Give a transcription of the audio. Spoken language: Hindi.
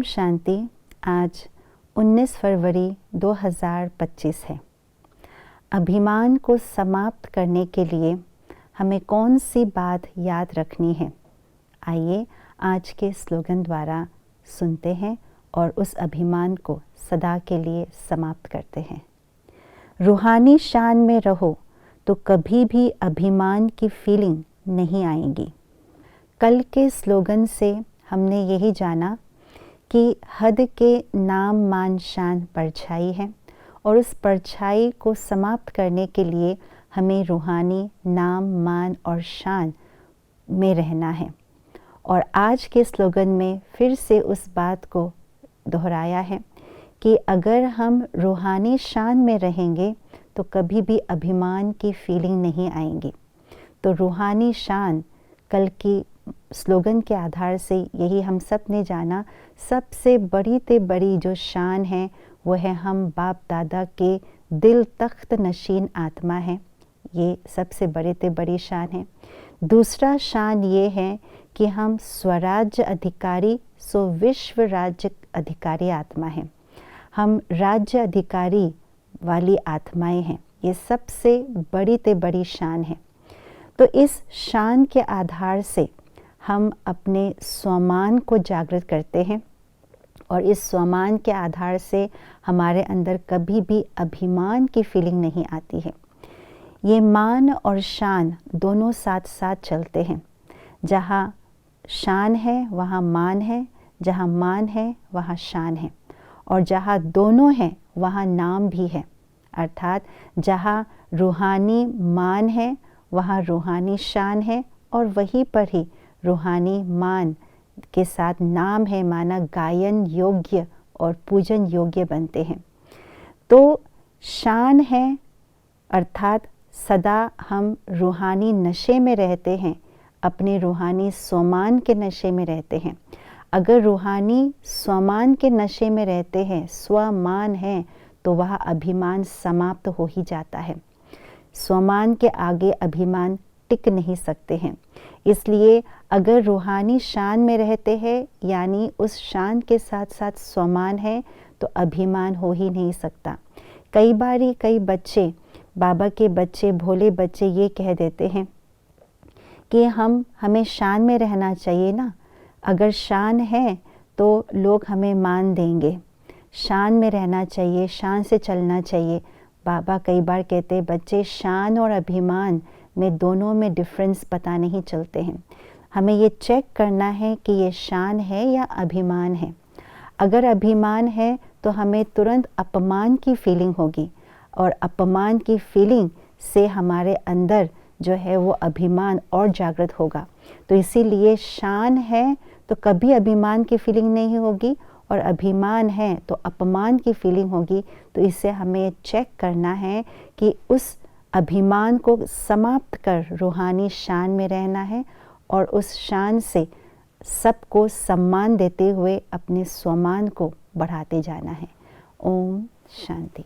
शांति। आज 19 फरवरी 2025 है। अभिमान को समाप्त करने के लिए हमें कौन सी बात याद रखनी है? आइए आज के स्लोगन द्वारा सुनते हैं और उस अभिमान को सदा के लिए समाप्त करते हैं। रूहानी शान में रहो तो कभी भी अभिमान की फीलिंग नहीं आएगी। कल के स्लोगन से हमने यही जाना कि हद के नाम मान शान परछाई है और उस परछाई को समाप्त करने के लिए हमें रूहानी नाम मान और शान में रहना है। और आज के स्लोगन में फिर से उस बात को दोहराया है कि अगर हम रूहानी शान में रहेंगे तो कभी भी अभिमान की फीलिंग नहीं आएंगी। तो रूहानी शान कल की स्लोगन के आधार से यही हम सब ने जाना, सबसे बड़ी ते बड़ी जो शान है वो है हम बाप दादा के दिल तख्त नशीन आत्मा है। ये सबसे बड़े ते बड़ी शान है। दूसरा शान ये है कि हम स्वराज्य अधिकारी सो विश्व राज्य अधिकारी आत्मा है। हम राज्य अधिकारी वाली आत्माएं हैं। ये सबसे बड़ी ते बड़ी शान है। तो इस शान के आधार से हम अपने स्वमान को जागृत करते हैं और इस स्वमान के आधार से हमारे अंदर कभी भी अभिमान की फीलिंग नहीं आती है। ये मान और शान दोनों साथ साथ चलते हैं। जहाँ शान है वहाँ मान है, जहाँ मान है वहाँ शान है, और जहाँ दोनों हैं वहाँ नाम भी है। अर्थात जहाँ रूहानी मान है वहाँ रूहानी शान है, और वहीं पर ही रूहानी मान के साथ नाम है, माना गायन योग्य और पूजन योग्य बनते हैं। तो शान है अर्थात सदा हम रूहानी नशे में रहते हैं, अपने रूहानी स्वमान के नशे में रहते हैं। अगर रूहानी स्वमान के नशे में रहते हैं, स्वमान है, तो वह अभिमान समाप्त हो ही जाता है। स्वमान के आगे अभिमान टिक नहीं सकते हैं। इसलिए अगर रूहानी शान में रहते हैं, यानी उस शान के साथ साथ स्वमान है, तो अभिमान हो ही नहीं सकता। कई बारी कई बच्चे, बाबा के बच्चे, भोले बच्चे ये कह देते हैं कि हमें शान में रहना चाहिए ना, अगर शान है तो लोग हमें मान देंगे, शान में रहना चाहिए, शान से चलना चाहिए। बाबा कई बार कहते बच्चे शान और अभिमान में दोनों में डिफरेंस पता नहीं चलते हैं। हमें ये चेक करना है कि ये शान है या अभिमान है। अगर अभिमान है तो हमें तुरंत अपमान की फीलिंग होगी, और अपमान की फीलिंग से हमारे अंदर जो है वो अभिमान और जागृत होगा। तो इसीलिए शान है तो कभी अभिमान की फीलिंग नहीं होगी, और अभिमान है तो अपमान की फीलिंग होगी। तो इससे हमें चेक करना है कि उस अभिमान को समाप्त कर रूहानी शान में रहना है, और उस शान से सबको सम्मान देते हुए अपने स्वमान को बढ़ाते जाना है। ओम शांति।